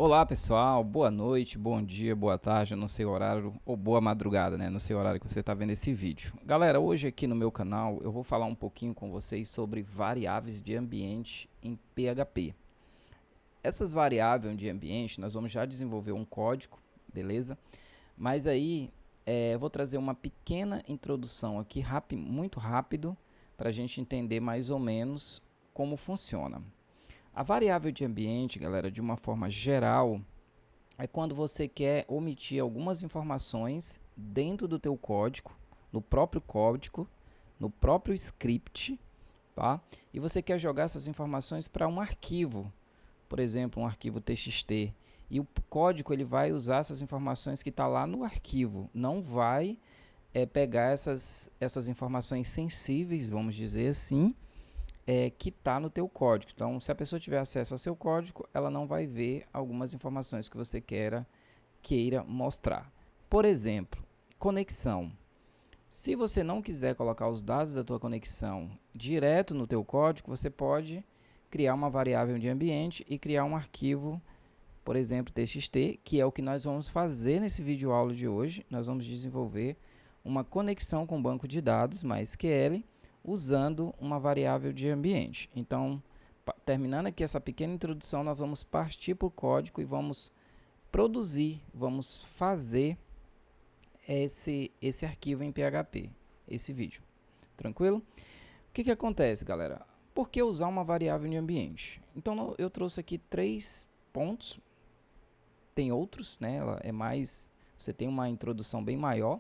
Olá pessoal, boa noite, bom dia, boa tarde, eu não sei o horário, ou boa madrugada, né? Não sei o horário que você está vendo esse vídeo. Galera, hoje aqui no meu canal eu vou falar um pouquinho com vocês sobre variáveis de ambiente em PHP. Essas variáveis de ambiente nós vamos já desenvolver um código, beleza? Mas aí eu vou trazer uma pequena introdução aqui, muito rápido, para a gente entender mais ou menos como funciona. A variável de ambiente, galera, de uma forma geral, é quando você quer omitir algumas informações dentro do teu código, no próprio script, tá? E você quer jogar essas informações para um arquivo, por exemplo, um arquivo TXT. E o código ele vai usar essas informações que está lá no arquivo, não vai pegar essas informações sensíveis, vamos dizer assim, que está no teu código. Então, se a pessoa tiver acesso ao seu código, ela não vai ver algumas informações que você queira mostrar. Por exemplo, conexão. Se você não quiser colocar os dados da tua conexão direto no teu código, você pode criar uma variável de ambiente e criar um arquivo, por exemplo, TXT, que é o que nós vamos fazer nesse vídeo aula de hoje. Nós vamos desenvolver uma conexão com o banco de dados MySQL usando uma variável de ambiente. Então, terminando aqui essa pequena introdução, nós vamos partir para o código e vamos produzir, vamos fazer esse arquivo em PHP, esse vídeo. Tranquilo? O que acontece, galera? Por que usar uma variável de ambiente? Então, eu trouxe aqui 3 pontos. Tem outros, né? Ela é mais, você tem uma introdução bem maior.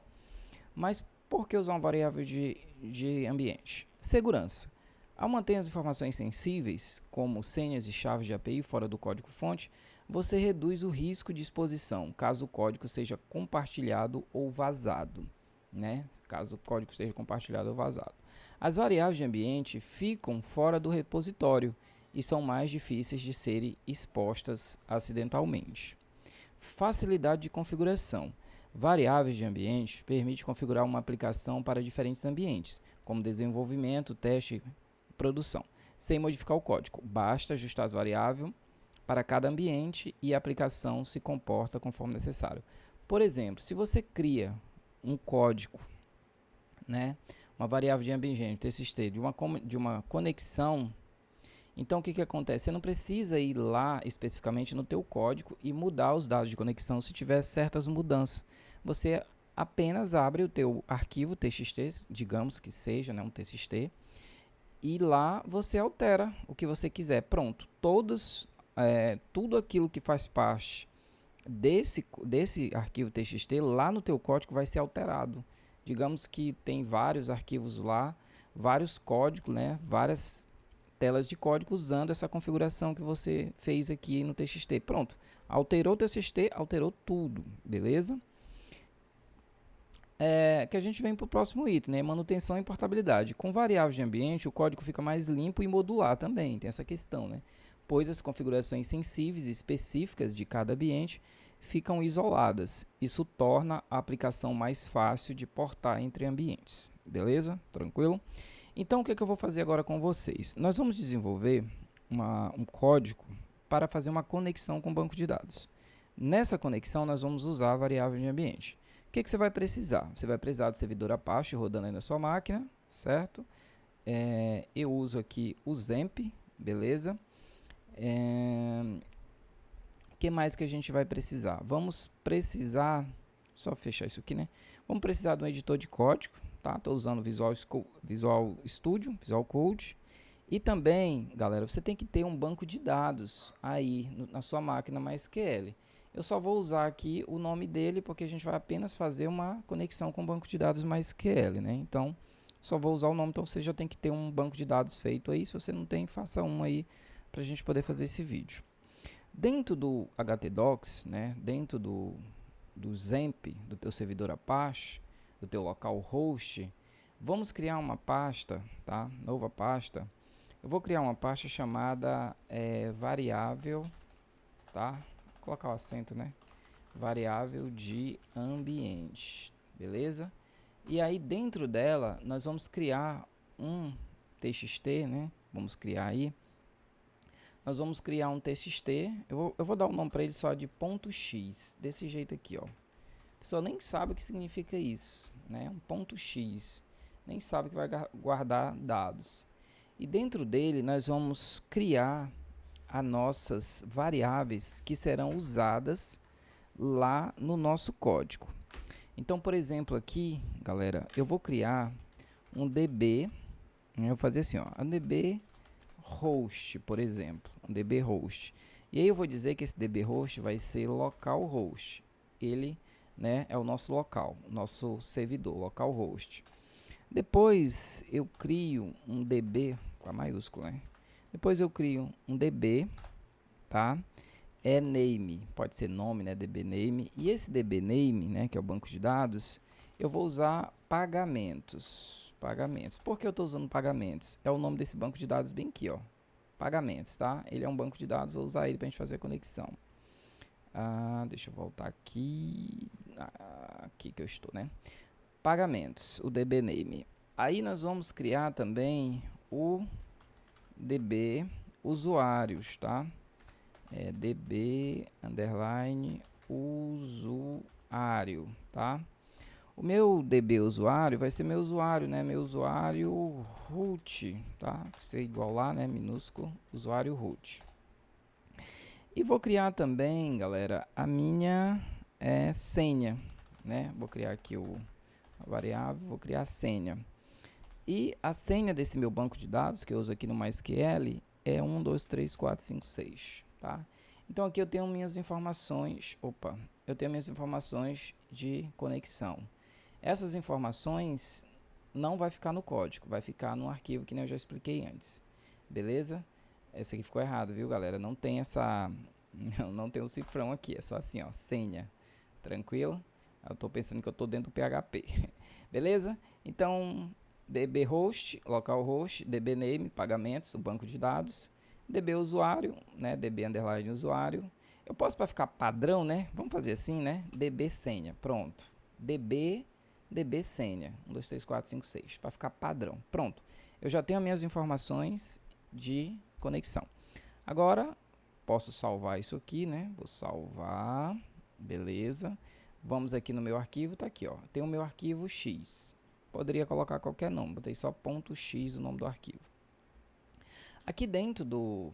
Mas por que usar uma variável de ambiente? Segurança. Ao manter as informações sensíveis, como senhas e chaves de API fora do código-fonte, você reduz o risco de exposição, caso o código seja compartilhado ou vazado. Né? Caso o código seja compartilhado ou vazado. As variáveis de ambiente ficam fora do repositório e são mais difíceis de serem expostas acidentalmente. Facilidade de configuração. Variáveis de ambiente permite configurar uma aplicação para diferentes ambientes, como desenvolvimento, teste e produção, sem modificar o código. Basta ajustar as variáveis para cada ambiente e a aplicação se comporta conforme necessário. Por exemplo, se você cria um código, né, uma variável de ambiente, TXT, de uma conexão, então o que acontece? Você não precisa ir lá especificamente no teu código e mudar os dados de conexão se tiver certas mudanças. Você apenas abre o teu arquivo TXT, digamos que seja, né, um TXT, e lá você altera o que você quiser. Pronto, tudo aquilo que faz parte desse arquivo TXT lá no teu código vai ser alterado. Digamos que tem vários arquivos lá, vários códigos, né, várias telas de código usando essa configuração que você fez aqui no TXT. Pronto, alterou o TXT, alterou tudo, beleza? Que a gente vem para o próximo item, né? Manutenção e portabilidade. Com variáveis de ambiente, o código fica mais limpo e modular também, tem essa questão, né? Pois as configurações sensíveis e específicas de cada ambiente ficam isoladas. Isso torna a aplicação mais fácil de portar entre ambientes, beleza? Tranquilo? Então, o que eu vou fazer agora com vocês? Nós vamos desenvolver um código para fazer uma conexão com o banco de dados. Nessa conexão, nós vamos usar a variável de ambiente. O que você vai precisar? Você vai precisar do servidor Apache rodando aí na sua máquina, certo? Eu uso aqui o Zemp, beleza? O que mais que a gente vai precisar? Vamos precisar, só fechar isso aqui, né? Vamos precisar de um editor de código, tá? Estou usando o Visual Studio, Visual Code. E também, galera, você tem que ter um banco de dados aí na sua máquina MySQL. Eu só vou usar aqui o nome dele porque a gente vai apenas fazer uma conexão com o banco de dados MySQL, né? Então, só vou usar o nome, então você já tem que ter um banco de dados feito aí. Se você não tem, faça um aí para a gente poder fazer esse vídeo. Dentro do htdocs, né? Dentro do Zemp, do teu servidor Apache, do teu localhost, vamos criar uma pasta, tá? Nova pasta. Eu vou criar uma pasta chamada variável, tá? Vou colocar o acento, né? Variável de ambiente, beleza? E aí dentro dela nós vamos criar um TXT, né? Vamos criar aí nós vamos criar um TXT. Eu vou dar o nome para ele só de ponto .x, desse jeito aqui, ó. A pessoa nem sabe o que significa isso, né? Um ponto .x, nem sabe que vai guardar dados. E dentro dele nós vamos criar as nossas variáveis que serão usadas lá no nosso código. Então, por exemplo, aqui, galera, eu vou criar um DB, eu vou fazer assim, ó, um DB host, por exemplo, um DB host. E aí eu vou dizer que esse DB host vai ser localhost. Ele, né, é o nosso local, nosso servidor, localhost. Depois eu crio um DB com a maiúscula, né? Depois eu crio um DB, tá? É name, pode ser nome, né? DB name. E esse DB name, né, que é o banco de dados, eu vou usar pagamentos. Pagamentos. Por que eu estou usando pagamentos? É o nome desse banco de dados bem aqui, ó. Pagamentos, tá? Ele é um banco de dados, vou usar ele para a gente fazer a conexão. Deixa eu voltar aqui. Aqui que eu estou, né? Pagamentos, o DB name. Aí nós vamos criar também o DB usuários, tá? DB underline usuário, tá? O meu DB usuário vai ser meu usuário, né? Meu usuário root, tá? Vai ser igual lá, né? Minúsculo, usuário root. E vou criar também, galera, a minha senha, né? Vou criar aqui a variável, vou criar a senha. E a senha desse meu banco de dados, que eu uso aqui no MySQL, é 1, 2, 3, 4, 5, 6, tá? Então aqui eu tenho minhas informações, eu tenho minhas informações de conexão. Essas informações não vai ficar no código, vai ficar no arquivo que nem eu já expliquei antes, beleza? Esse aqui ficou errado, viu, galera? Não tem não tem o cifrão aqui, é só assim, ó, senha, tranquilo? Eu tô pensando que eu tô dentro do PHP, beleza? Então, DB host, localhost, DB name, pagamentos, o banco de dados, DB usuário, né, DB underline usuário. Eu posso, para ficar padrão, né, vamos fazer assim, né, DB senha, pronto. DB senha, 1, 2, 3, 4, 5, 6, para ficar padrão, pronto. Eu já tenho as minhas informações de conexão. Agora, posso salvar isso aqui, né, vou salvar, beleza. Vamos aqui no meu arquivo, tá aqui, ó, tem o meu arquivo X. Poderia colocar qualquer nome, botei só .x o nome do arquivo. Aqui dentro do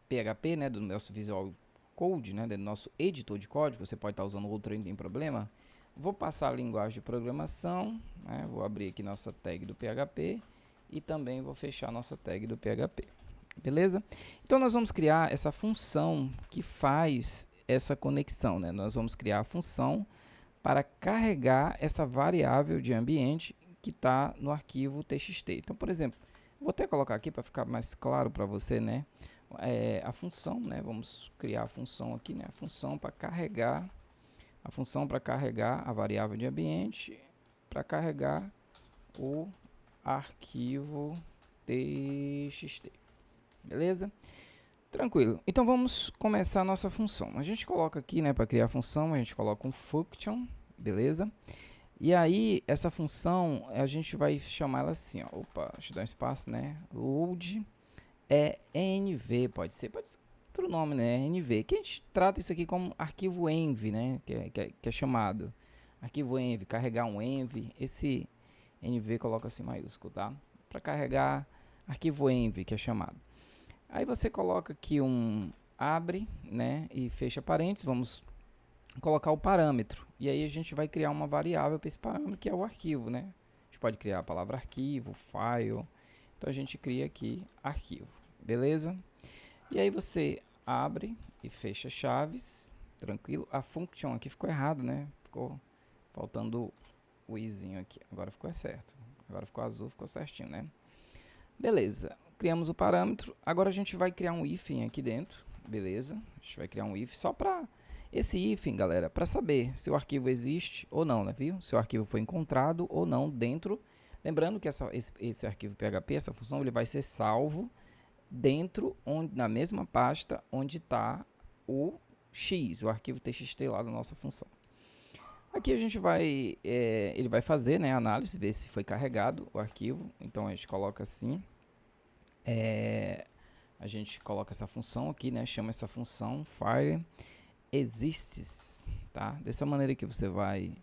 PHP, né, do nosso Visual Code, né, do nosso editor de código, você pode estar usando outro, não tem problema. Vou passar a linguagem de programação, né, vou abrir aqui nossa tag do PHP e também vou fechar nossa tag do PHP. Beleza? Então nós vamos criar essa função que faz essa conexão, né? Nós vamos criar a função para carregar essa variável de ambiente que está no arquivo txt. Então, por exemplo, vou até colocar aqui para ficar mais claro para você, né? A função, né? Vamos criar a função aqui, né? A função para carregar a variável de ambiente, para carregar o arquivo txt. Beleza? Tranquilo. Então vamos começar a nossa função. A gente coloca aqui, né, para criar a função, a gente coloca um function, beleza? E aí essa função a gente vai chamar ela assim, ó. Deixa eu dar um espaço, né? Load env, pode ser outro nome, né? Env. Que a gente trata isso aqui como arquivo env, né? Que é chamado arquivo env, carregar um env. Esse env coloca assim maiúsculo, tá? Para carregar arquivo env, que é chamado. Aí você coloca aqui abre, né, e fecha parênteses, vamos colocar o parâmetro. E aí a gente vai criar uma variável para esse parâmetro, que é o arquivo, né? A gente pode criar a palavra arquivo, file. Então a gente cria aqui arquivo, beleza? E aí você abre e fecha chaves, tranquilo. A function aqui ficou errado, né? Ficou faltando o izinho aqui. Agora ficou certo. Agora ficou azul, ficou certinho, né? Beleza. Criamos o parâmetro, agora a gente vai criar um hífen aqui dentro, beleza? A gente vai criar um if só para esse hífen, galera, para saber se o arquivo existe ou não, né, viu? Se o arquivo foi encontrado ou não dentro. Lembrando que esse arquivo PHP, essa função, ele vai ser salvo dentro, na mesma pasta onde está o X, o arquivo txt lá da nossa função. Aqui a gente vai, ele vai fazer, né, a análise, ver se foi carregado o arquivo. Então a gente coloca assim. a gente coloca essa função aqui, né? Chama essa função fire exists, tá? Dessa maneira que você vai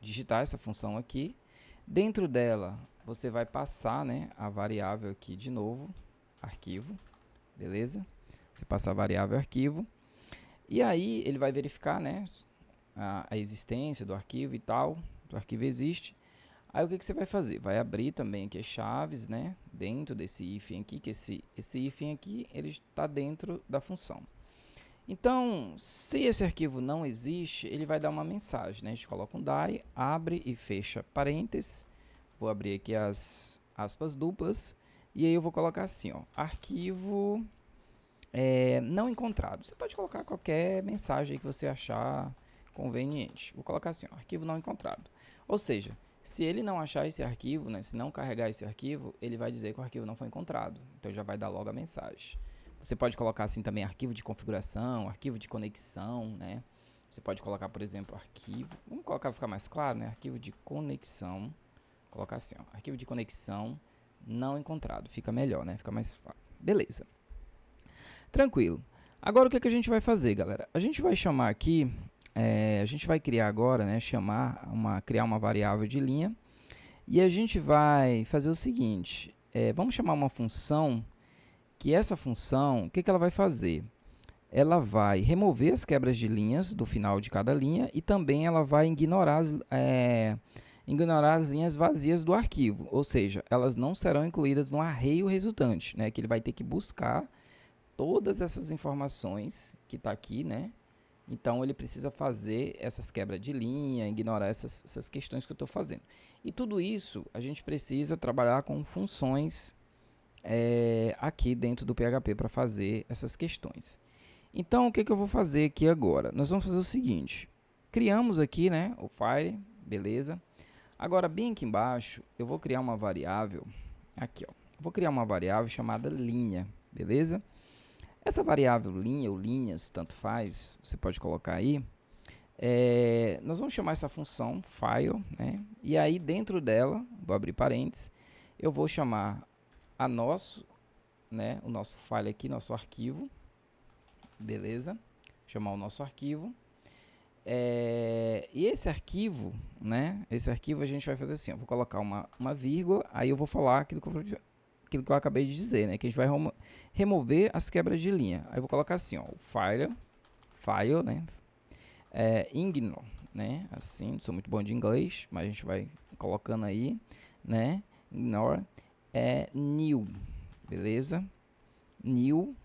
digitar essa função aqui. Dentro dela, você vai passar, né, a variável aqui de novo, arquivo, beleza? Você passa a variável arquivo. E aí, ele vai verificar, né, a existência do arquivo e tal. O arquivo existe. Aí, o que você vai fazer? Vai abrir também aqui as chaves, né, dentro desse hífen aqui, que esse hífen aqui, ele está dentro da função. Então, se esse arquivo não existe, ele vai dar uma mensagem, né? A gente coloca um die, abre e fecha parênteses. Vou abrir aqui as aspas duplas. E aí eu vou colocar assim, ó, arquivo não encontrado. Você pode colocar qualquer mensagem aí que você achar conveniente. Vou colocar assim, ó, arquivo não encontrado. Ou seja, se ele não achar esse arquivo, né, se não carregar esse arquivo, ele vai dizer que o arquivo não foi encontrado. Então já vai dar logo a mensagem. Você pode colocar assim também arquivo de configuração, arquivo de conexão, né? Você pode colocar, por exemplo, arquivo. Vamos colocar para ficar mais claro, né? Arquivo de conexão. Colocar assim, ó, arquivo de conexão não encontrado. Fica melhor, né? Fica mais fácil. Beleza. Tranquilo. Agora o que a gente vai fazer, galera? A gente vai chamar aqui, a gente vai criar agora, né? Criar uma variável de linha. E a gente vai fazer o seguinte. Vamos chamar uma função. Que essa função, o que ela vai fazer? Ela vai remover as quebras de linhas do final de cada linha e também ela vai ignorar as linhas vazias do arquivo, ou seja, elas não serão incluídas no array resultante, né? Que ele vai ter que buscar todas essas informações que está aqui, né? Então ele precisa fazer essas quebras de linha, ignorar essas questões que eu estou fazendo. E tudo isso a gente precisa trabalhar com funções aqui dentro do PHP para fazer essas questões. Então, o que eu vou fazer aqui agora? Nós vamos fazer o seguinte. Criamos aqui, né, o file, beleza. Agora, bem aqui embaixo, eu vou criar uma variável. Aqui, ó. Vou criar uma variável chamada linha, beleza? Essa variável linha ou linhas, tanto faz, você pode colocar aí. Nós vamos chamar essa função file, né? E aí, dentro dela, vou abrir parênteses, eu vou chamar o nosso file aqui, nosso arquivo, beleza? Chamar o nosso arquivo. E esse arquivo, né? Esse arquivo a gente vai fazer assim, ó, vou colocar uma vírgula, aí eu vou falar aquilo que eu acabei de dizer, né? Que a gente vai remover as quebras de linha. Aí eu vou colocar assim, ó, o file, né? Ignore, né? Assim, não sou muito bom de inglês, mas a gente vai colocando aí, né? Ignore. New, beleza? New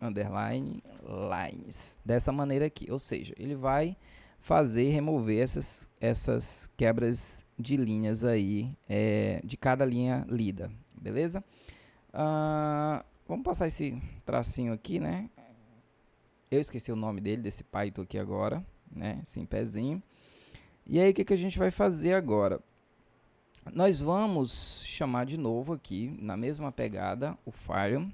underline lines, dessa maneira aqui, ou seja, ele vai remover essas quebras de linhas aí de cada linha lida, beleza? Vamos passar esse tracinho aqui, né? Eu esqueci o nome desse Python aqui agora, né? Sim, pezinho. E aí o que a gente vai fazer agora? Nós vamos chamar de novo aqui, na mesma pegada, o file,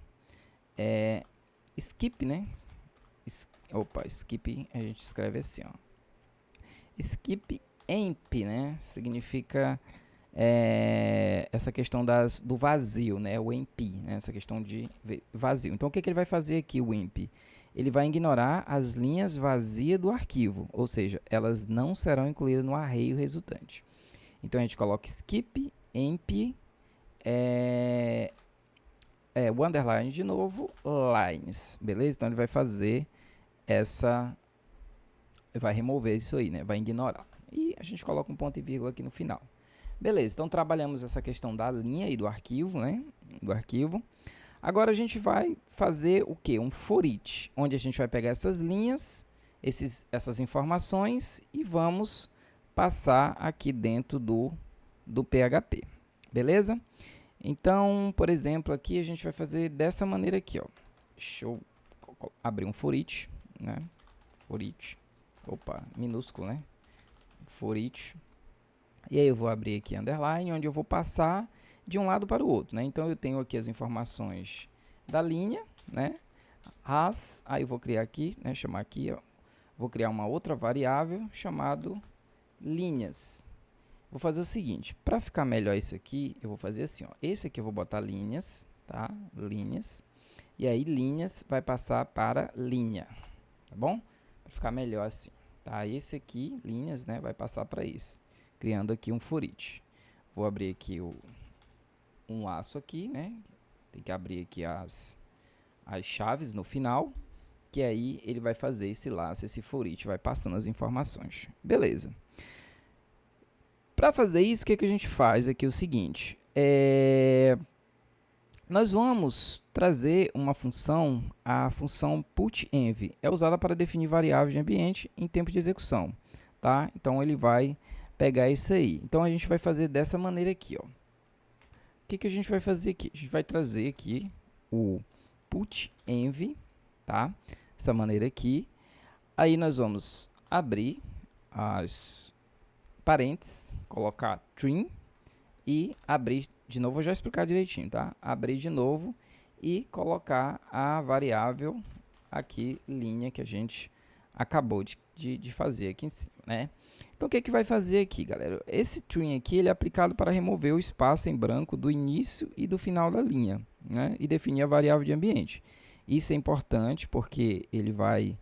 skip, né? Skip, a gente escreve assim, ó. Skip emp, né? Significa essa questão do vazio, né? O emp, né? Essa questão de vazio. Então, o que ele vai fazer aqui, o emp? Ele vai ignorar as linhas vazias do arquivo, ou seja, elas não serão incluídas no array resultante. Então, a gente coloca skip emp o underline de novo, lines, beleza? Então, ele vai fazer vai remover isso aí, né? Vai ignorar. E a gente coloca um ponto e vírgula aqui no final. Beleza, então trabalhamos essa questão da linha e do arquivo, né? Do arquivo. Agora a gente vai fazer o quê? Um for each, onde a gente vai pegar essas linhas, essas informações e vamos passar aqui dentro do PHP, beleza? Então, por exemplo, aqui a gente vai fazer dessa maneira aqui, ó. Deixa eu abrir um for each, né? For each, minúsculo, né? For each. E aí eu vou abrir aqui underline, onde eu vou passar de um lado para o outro, né? Então eu tenho aqui as informações da linha, né? Aí eu vou criar aqui, né? Chamar aqui, ó. Vou criar uma outra variável chamado linhas. Vou fazer o seguinte, para ficar melhor isso aqui, eu vou fazer assim, ó. Esse aqui eu vou botar linhas, tá? Linhas. E aí linhas vai passar para linha, tá bom? Para ficar melhor assim, tá? Esse aqui, linhas, né, vai passar para isso, criando aqui um for each. Vou abrir aqui um laço aqui, né? Tem que abrir aqui as chaves no final, que aí ele vai fazer esse laço, esse for each, vai passando as informações. Beleza. Para fazer isso, o que a gente faz aqui é o seguinte, nós vamos trazer uma função, a função putenv, é usada para definir variáveis de ambiente em tempo de execução, tá? Então ele vai pegar isso aí. Então a gente vai fazer dessa maneira aqui, ó. O que a gente vai fazer aqui? A gente vai trazer aqui o putenv, tá? Dessa maneira aqui. Aí nós vamos abrir as parênteses, colocar trim e abrir de novo, vou já explicar direitinho, tá? Abrir de novo e colocar a variável aqui, linha, que a gente acabou de fazer aqui em cima, né? Então, o que vai fazer aqui, galera? Esse trim aqui, ele é aplicado para remover o espaço em branco do início e do final da linha, né? E definir a variável de ambiente. Isso é importante porque ele vai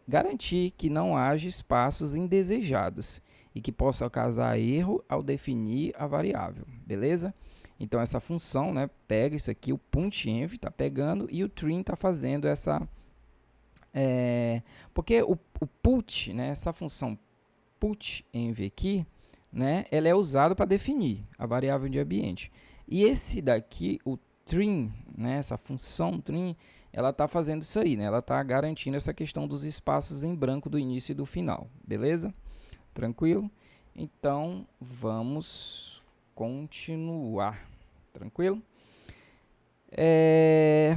garantir que não haja espaços indesejados e que possa causar erro ao definir a variável, beleza? Então essa função, né, pega isso aqui, o putenv está pegando e o trim está fazendo essa, porque o put, né, essa função putenv aqui, né, ela é usada para definir a variável de ambiente. E esse daqui, o trim, né, essa função trim, ela está fazendo isso aí, né, ela está garantindo essa questão dos espaços em branco do início e do final, beleza? Tranquilo? Então, vamos continuar. Tranquilo?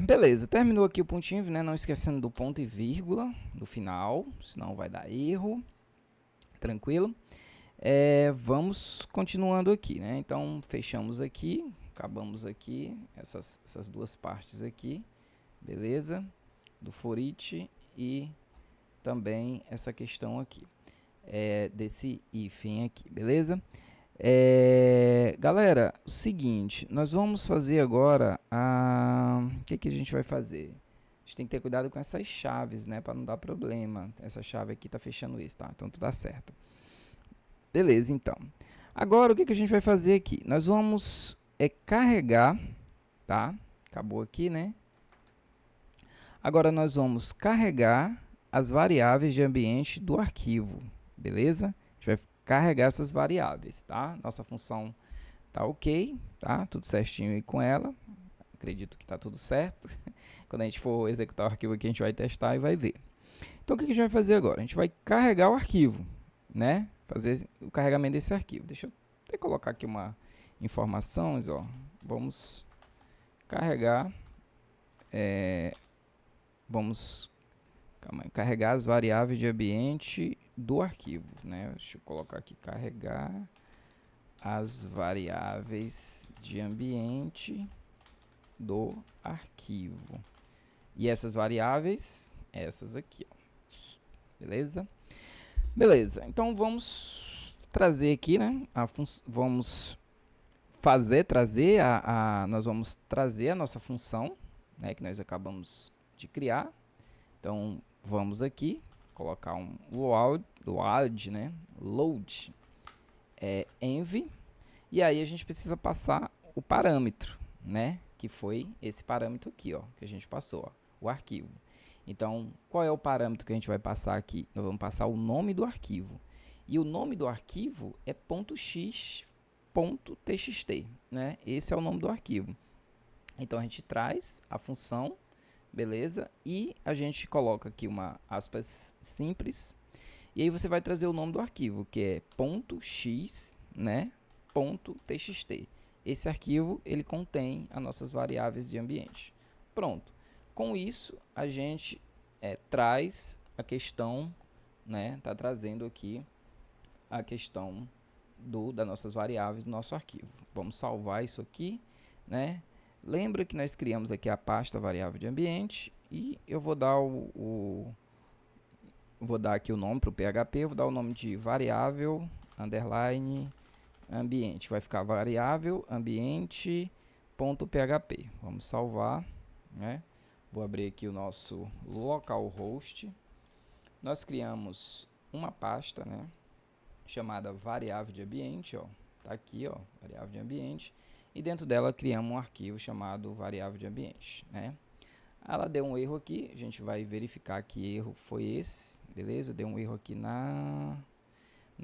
Beleza, terminou aqui o pontinho, né? Não esquecendo do ponto e vírgula no final, senão vai dar erro. Tranquilo? Vamos continuando aqui, né? Então, fechamos aqui, acabamos aqui, essas duas partes aqui, beleza? Do for each e também essa questão aqui. Desse hífen aqui, beleza? Galera, o seguinte, nós vamos fazer agora o que a gente vai fazer? A gente tem que ter cuidado com essas chaves, né, para não dar problema. Essa chave aqui tá fechando isso, tá? Então tudo dá certo. Beleza, então. Agora o que a gente vai fazer aqui? Nós vamos carregar, tá? Acabou aqui, né? Agora nós vamos carregar as variáveis de ambiente do arquivo. Beleza? A gente vai carregar essas variáveis, tá? Nossa função tá ok, tá? Tudo certinho aí com ela. Acredito que tá tudo certo. Quando a gente for executar o arquivo aqui, a gente vai testar e vai ver. Então, o que a gente vai fazer agora? A gente vai carregar o arquivo, né? Fazer o carregamento desse arquivo. Deixa eu até colocar aqui uma informações, ó. Vamos carregar, vamos carregar as variáveis de ambiente do arquivo, né? Deixa eu colocar aqui, carregar as variáveis de ambiente do arquivo. E essas variáveis, essas aqui, ó. Beleza? Beleza, então vamos trazer aqui, né? Vamos nós vamos trazer a nossa função, né? Que nós acabamos de criar. Então, vamos aqui, colocar um load, né? Load env, e aí a gente precisa passar o parâmetro, né? Que foi esse parâmetro aqui, ó, que a gente passou, ó, o arquivo. Então, qual é o parâmetro que a gente vai passar aqui? Nós vamos passar o nome do arquivo. E o nome do arquivo é .x.txt, né? Esse é o nome do arquivo. Então, a gente traz a função, beleza? E a gente coloca aqui uma aspas simples. E aí você vai trazer o nome do arquivo, que é .x, né? .txt. Esse arquivo, ele contém as nossas variáveis de ambiente. Pronto. Com isso, a gente traz a questão, né? Tá trazendo aqui a questão das nossas variáveis do nosso arquivo. Vamos salvar isso aqui, né? Lembra que nós criamos aqui a pasta variável de ambiente e eu vou dar vou dar aqui o nome para o PHP, vou dar o nome de variável underline ambiente. Vai ficar variável ambiente .php. Vamos salvar, né? Vou abrir aqui o nosso localhost. Nós criamos uma pasta, né, chamada variável de ambiente, ó. Tá aqui, ó, variável de ambiente. E dentro dela criamos um arquivo chamado variável de ambiente, né? Ela deu um erro aqui, a gente vai verificar que erro foi esse, beleza? Deu um erro aqui na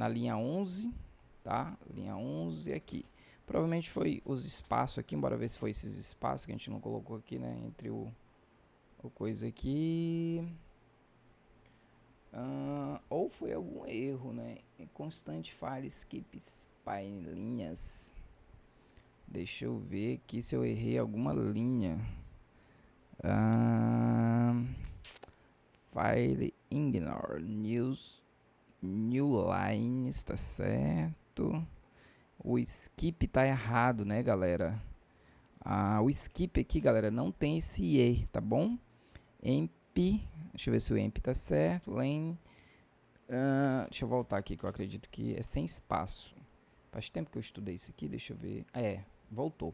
linha 11, tá? Linha 11 aqui. Provavelmente foi os espaços aqui, bora ver se foi esses espaços que a gente não colocou aqui, né? Entre o coisa aqui. Ou foi algum erro, né? Constante file skips linhas. Deixa eu ver aqui se eu errei alguma linha. File ignore new lines, tá certo? O skip tá errado, né, galera? O skip aqui, galera, não tem esse E, tá bom? Emp, deixa eu ver se o emp tá certo. Lane, deixa eu voltar aqui, que eu acredito que é sem espaço. Faz tempo que eu estudei isso aqui, deixa eu ver. Voltou.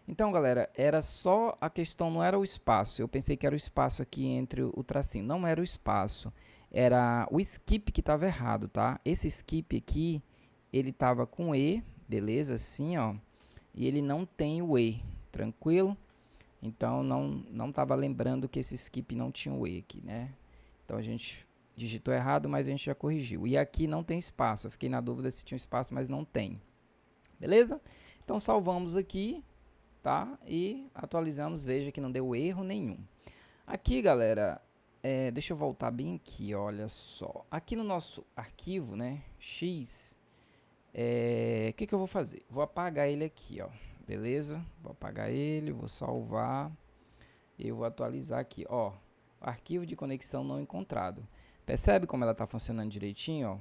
Então, galera, era só a questão, não era o espaço. Eu pensei que era o espaço aqui entre o tracinho. Não era o espaço. Era o skip que estava errado, tá? Esse skip aqui, ele estava com E, beleza? Assim, ó. E ele não tem o E, tranquilo? Então, não estava lembrando que esse skip não tinha o E aqui, né? Então, a gente digitou errado, mas a gente já corrigiu. E aqui não tem espaço. Eu fiquei na dúvida se tinha espaço, mas não tem. Beleza? Então, salvamos aqui. Tá? E atualizamos, veja que não deu erro nenhum. Aqui, galera, deixa eu voltar bem aqui, olha só. Aqui no nosso arquivo, né, X, que eu vou fazer? Vou apagar ele aqui, ó, beleza? Vou apagar ele, vou salvar e eu vou atualizar aqui, ó. Arquivo de conexão não encontrado. Percebe como ela está funcionando direitinho, ó?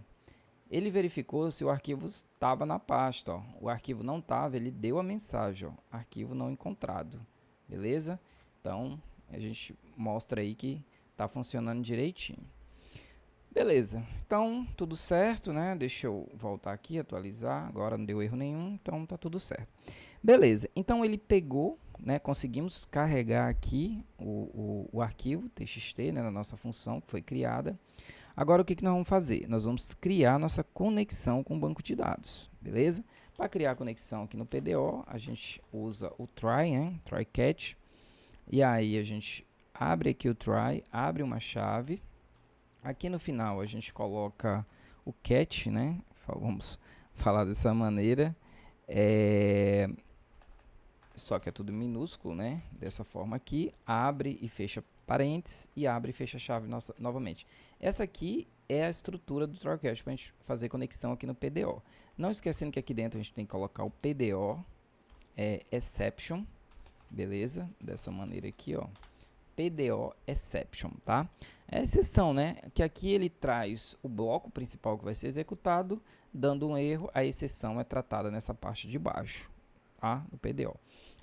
Ele verificou se o arquivo estava na pasta, ó. O arquivo não estava, ele deu a mensagem, ó, arquivo não encontrado, beleza? Então, a gente mostra aí que está funcionando direitinho. Beleza, então, tudo certo, né? Deixa eu voltar aqui, atualizar, agora não deu erro nenhum, então tá tudo certo. Beleza, então ele pegou, né? Conseguimos carregar aqui o arquivo txt, né, na nossa função que foi criada. Agora, o que nós vamos fazer? Nós vamos criar nossa conexão com o banco de dados, beleza? Para criar a conexão aqui no PDO, a gente usa o try, né? Try catch. E aí, a gente abre aqui o try, abre uma chave. Aqui no final, a gente coloca o catch, né? Vamos falar dessa maneira. Só que é tudo minúsculo, né? Dessa forma aqui, abre e fecha parênteses e abre e fecha a chave novamente. Essa aqui é a estrutura do TryCatch para a gente fazer conexão aqui no PDO. Não esquecendo que aqui dentro a gente tem que colocar o PDO exception, beleza? Dessa maneira aqui, ó. PDO exception, tá? É exceção, né? Que aqui ele traz o bloco principal que vai ser executado, dando um erro, a exceção é tratada nessa parte de baixo, tá? No PDO.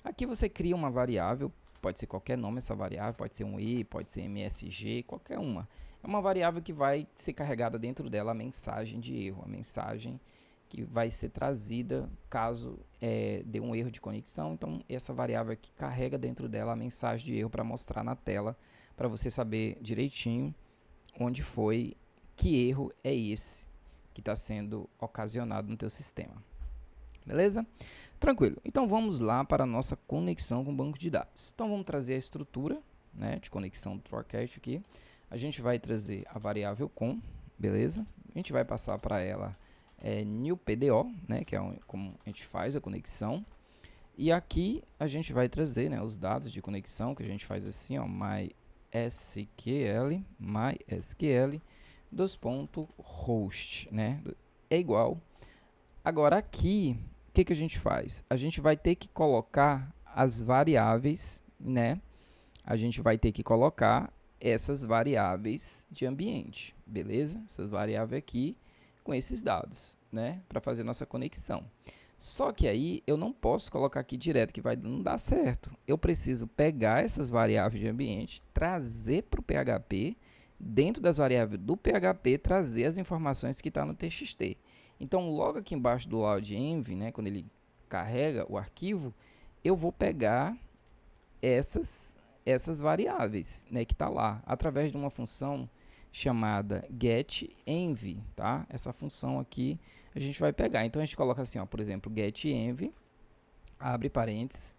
Aqui você cria uma variável, pode ser qualquer nome essa variável, pode ser um i, pode ser msg, qualquer uma. É uma variável que vai ser carregada dentro dela a mensagem de erro, a mensagem que vai ser trazida caso dê um erro de conexão. Então, essa variável aqui carrega dentro dela a mensagem de erro para mostrar na tela, para você saber direitinho onde foi, que erro é esse que está sendo ocasionado no teu sistema. Beleza? Tranquilo. Então, vamos lá para a nossa conexão com o banco de dados. Então, vamos trazer a estrutura, né, de conexão do TryCatch aqui. A gente vai trazer a variável com, beleza? A gente vai passar para ela new PDO, né, que é como a gente faz a conexão. E aqui a gente vai trazer, né, os dados de conexão, que a gente faz assim, ó, mysql, host, né, é igual. Agora aqui, o que a gente faz? A gente vai ter que colocar as variáveis, né, a gente vai ter que colocar essas variáveis de ambiente, beleza? Essas variáveis aqui com esses dados, né, para fazer nossa conexão. Só que aí eu não posso colocar aqui direto, que não dar certo. Eu preciso pegar essas variáveis de ambiente, trazer para o PHP, dentro das variáveis do PHP, trazer as informações que estão no TXT. Então, logo aqui embaixo do load env, né, quando ele carrega o arquivo, eu vou pegar essas variáveis, né, que está lá, através de uma função chamada getEnv, tá? Essa função aqui a gente vai pegar. Então, a gente coloca assim, ó, por exemplo, getEnv, abre parênteses,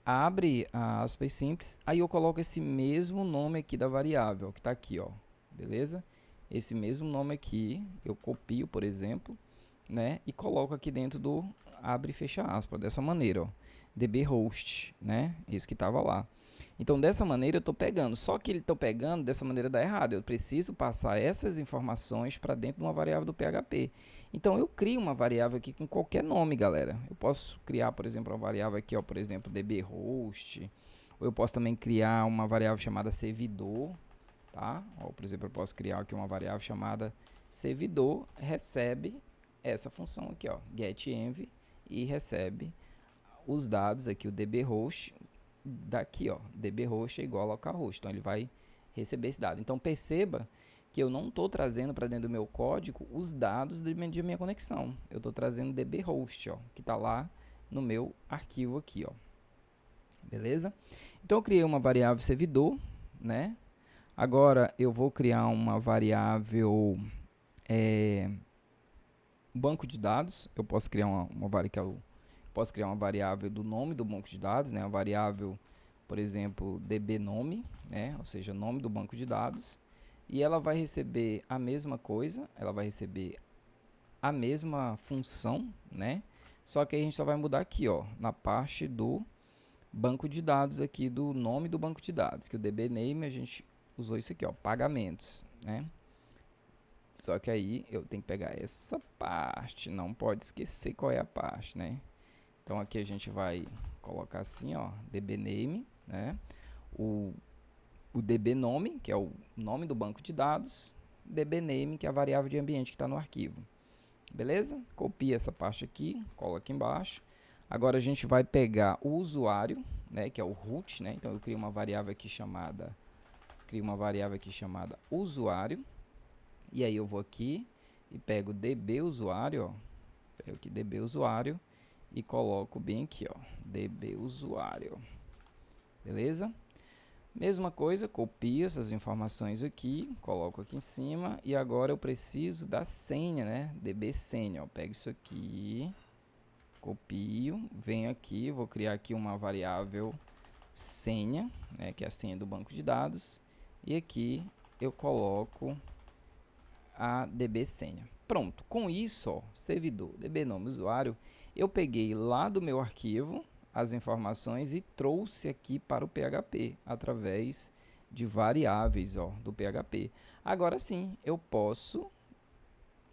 abre aspas simples, aí eu coloco esse mesmo nome aqui da variável, que está aqui, ó, beleza? Esse mesmo nome aqui, eu copio, por exemplo, né, e coloco aqui dentro do abre e fecha aspas, dessa maneira, ó, dbHost, né, isso que estava lá. Então, dessa maneira eu estou pegando, só que ele está pegando, dessa maneira dá errado, eu preciso passar essas informações para dentro de uma variável do PHP. Então, eu crio uma variável aqui com qualquer nome, galera. Eu posso criar, por exemplo, uma variável aqui, ó, por exemplo, dbHost, ou eu posso também criar uma variável chamada servidor, tá? Ou, por exemplo, eu posso criar aqui uma variável chamada servidor, recebe essa função aqui, ó, getEnv, e recebe os dados aqui, o dbHost, daqui, ó, dbHost é igual a localhost, então ele vai receber esse dado. Então perceba que eu não estou trazendo para dentro do meu código os dados de minha conexão, eu estou trazendo dbHost, ó, que está lá no meu arquivo aqui, ó, beleza? Então eu criei uma variável servidor, né? Agora eu vou criar uma variável banco de dados. Eu posso criar posso criar uma variável do nome do banco de dados, né? Uma variável, por exemplo, dbNome, né? Ou seja, nome do banco de dados. E ela vai receber a mesma coisa, ela vai receber a mesma função, né? Só que aí a gente só vai mudar aqui, ó, na parte do banco de dados aqui, do nome do banco de dados, que o dbName a gente usou isso aqui, ó, pagamentos, né? Só que aí eu tenho que pegar essa parte, não pode esquecer qual é a parte, né? Então aqui a gente vai colocar assim, ó, dbName, né? O dbNome, que é o nome do banco de dados, dbName, que é a variável de ambiente que está no arquivo. Beleza? Copia essa parte aqui, cola aqui embaixo. Agora a gente vai pegar o usuário, né, que é o root, né? Então eu crio uma variável aqui chamada usuário. E aí eu vou aqui e pego dbusuário, ó. Pego aqui dbusuário e coloco bem aqui, ó, dbusuário. Beleza? Mesma coisa, copio essas informações aqui, coloco aqui em cima e agora eu preciso da senha, né? dbsenha, ó. Pego isso aqui, copio, venho aqui, vou criar aqui uma variável senha, né, que é a senha do banco de dados, e aqui eu coloco a dbsenha. Pronto, com isso, ó, servidor, dbNome, usuário, eu peguei lá do meu arquivo as informações e trouxe aqui para o PHP através de variáveis, ó, do PHP. Agora sim, eu posso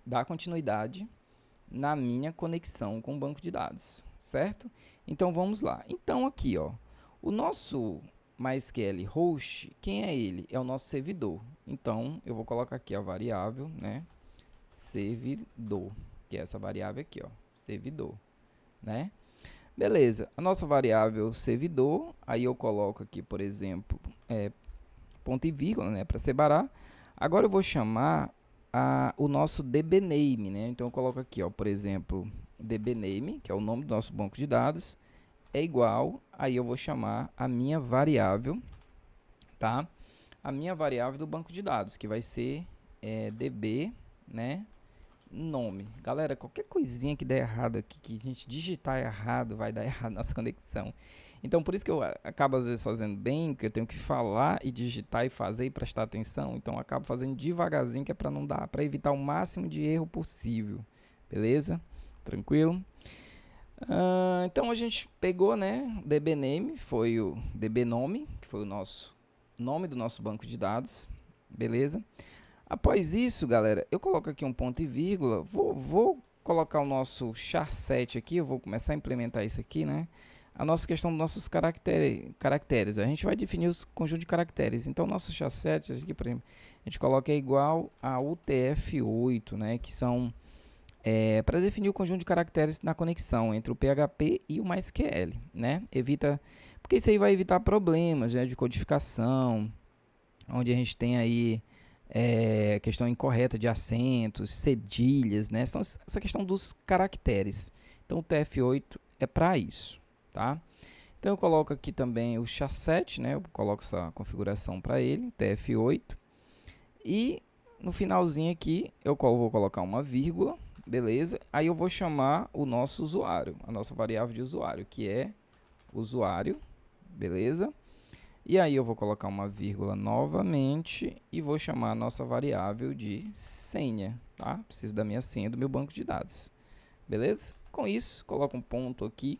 dar continuidade na minha conexão com o banco de dados, certo? Então vamos lá. Então aqui, ó, o nosso MySQL host, quem é ele? É o nosso servidor. Então eu vou colocar aqui a variável, né, servidor, que é essa variável aqui, ó, servidor, né? Beleza, a nossa variável servidor, aí eu coloco aqui, por exemplo, ponto e vírgula, né, para separar. Agora eu vou chamar o nosso dbName, né? Então eu coloco aqui, ó, por exemplo, dbName, que é o nome do nosso banco de dados, é igual, aí eu vou chamar a minha variável, tá? A minha variável do banco de dados, que vai ser db, né, nome. Galera, qualquer coisinha que der errado aqui, que a gente digitar errado, vai dar errado nossa conexão. Então, por isso que eu acabo às vezes fazendo bem, que eu tenho que falar e digitar e fazer e prestar atenção. Então, eu acabo fazendo devagarzinho, que é para não dar, para evitar o máximo de erro possível. Beleza? Tranquilo? Então, a gente pegou, né, o dbName, foi o dbNome, que foi o nosso nome do nosso banco de dados. Beleza? Após isso, galera, eu coloco aqui um ponto e vírgula, vou colocar o nosso char7 aqui, eu vou começar a implementar isso aqui, né? A nossa questão dos nossos caracteres, a gente vai definir os conjuntos de caracteres. Então, nosso char7 aqui, por exemplo, a gente coloca igual a UTF-8, né? Que são para definir o conjunto de caracteres na conexão entre o PHP e o MySQL, né? Porque isso aí vai evitar problemas, né, de codificação, onde a gente tem aí questão incorreta de acentos, cedilhas, né? Essa questão dos caracteres. Então, o TF8 é para isso, tá? Então eu coloco aqui também o chasset, né? Eu coloco essa configuração para ele, TF8. E no finalzinho aqui eu vou colocar uma vírgula, beleza? Aí eu vou chamar o nosso usuário, a nossa variável de usuário, que é usuário, beleza? E aí eu vou colocar uma vírgula novamente e vou chamar a nossa variável de senha, tá? Preciso da minha senha do meu banco de dados, beleza? Com isso, coloco um ponto aqui,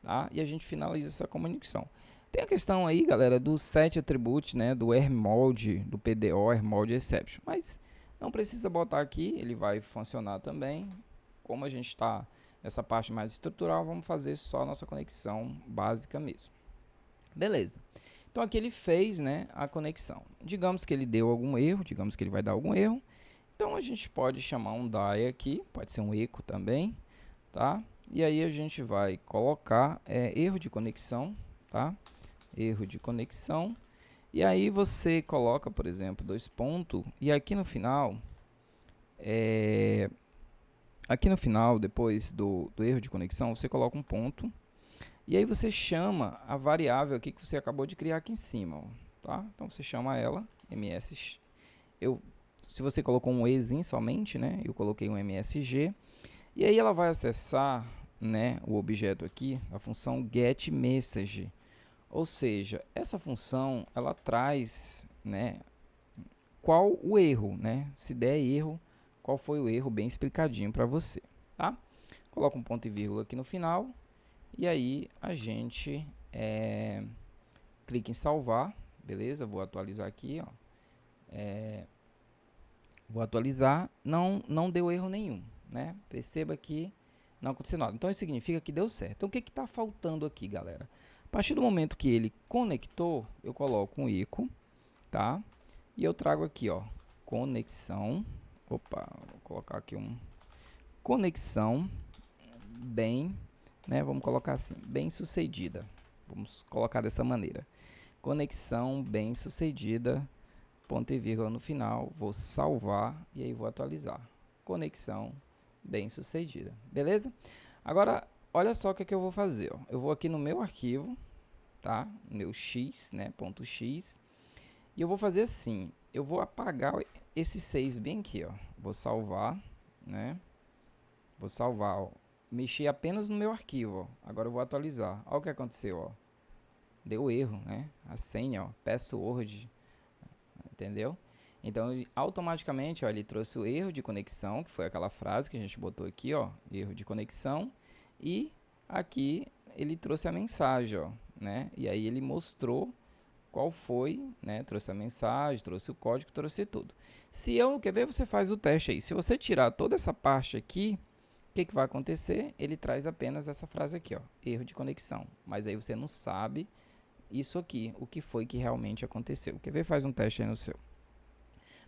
tá? E a gente finaliza essa comunicação. Tem a questão aí, galera, do set attribute, né? Do errmode, do PDO, errmode exception. Mas não precisa botar aqui, ele vai funcionar também. Como a gente está nessa parte mais estrutural, vamos fazer só a nossa conexão básica mesmo. Beleza. Então aqui ele fez, né, a conexão. Digamos que ele deu algum erro, digamos que ele vai dar algum erro. Então a gente pode chamar um die aqui, pode ser um echo também, tá? E aí a gente vai colocar erro de conexão, tá? Erro de conexão. E aí você coloca, por exemplo, 2 pontos. E aqui no final, depois do erro de conexão, você coloca um ponto. E aí você chama a variável aqui que você acabou de criar aqui em cima, ó, tá? Então você chama ela, ms. Se você colocou um ezinho somente, né? Eu coloquei um msg. E aí ela vai acessar, né, o objeto aqui, a função getMessage. Ou seja, essa função ela traz, né, qual o erro, né? Se der erro, qual foi o erro bem explicadinho para você, tá? Coloca um ponto e vírgula aqui no final. E aí a gente clica em salvar, beleza? Vou atualizar aqui, ó. Vou atualizar, não deu erro nenhum, né? Perceba que não aconteceu nada. Então isso significa que deu certo. Então o que está faltando aqui, galera? A partir do momento que ele conectou, eu coloco um echo, tá? E eu trago aqui, ó, conexão. Opa, vou colocar aqui conexão bem, né? Vamos colocar assim, bem sucedida. Vamos colocar dessa maneira. Conexão bem sucedida, ponto e vírgula no final, vou salvar e aí vou atualizar. Conexão bem sucedida, beleza? Agora, olha só o que é que eu vou fazer, ó. Eu vou aqui no meu arquivo, tá? Meu x, né? Ponto x. E eu vou fazer assim, eu vou apagar esse 6 bem aqui, ó. Vou salvar, né? Vou salvar, ó. Mexi apenas no meu arquivo, ó. Agora eu vou atualizar. Olha o que aconteceu, ó. Deu erro, né? A senha, ó, password, entendeu? Então, automaticamente, ó, ele trouxe o erro de conexão, que foi aquela frase que a gente botou aqui, ó, erro de conexão, e aqui ele trouxe a mensagem, ó, né? E aí ele mostrou qual foi, né? Trouxe a mensagem, trouxe o código, trouxe tudo. Se eu, quer ver, você faz o teste aí. Se você tirar toda essa parte aqui, o que vai acontecer? Ele traz apenas essa frase aqui, ó, erro de conexão. Mas aí você não sabe isso aqui, o que foi que realmente aconteceu. Quer ver? Faz um teste aí no seu.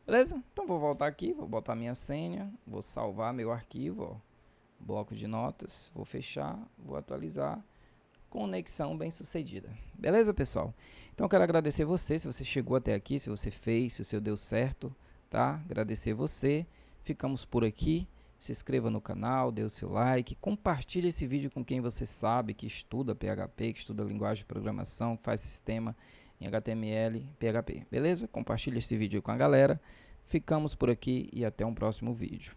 Beleza? Então vou voltar aqui, vou botar minha senha, vou salvar meu arquivo, ó, bloco de notas, vou fechar, vou atualizar. Conexão bem sucedida. Beleza, pessoal? Então eu quero agradecer você, se você chegou até aqui, se você fez, se o seu deu certo, tá? Agradecer você. Ficamos por aqui. Se inscreva no canal, dê o seu like, compartilhe esse vídeo com quem você sabe que estuda PHP, que estuda linguagem de programação, que faz sistema em HTML, PHP, beleza? Compartilhe esse vídeo com a galera. Ficamos por aqui e até um próximo vídeo.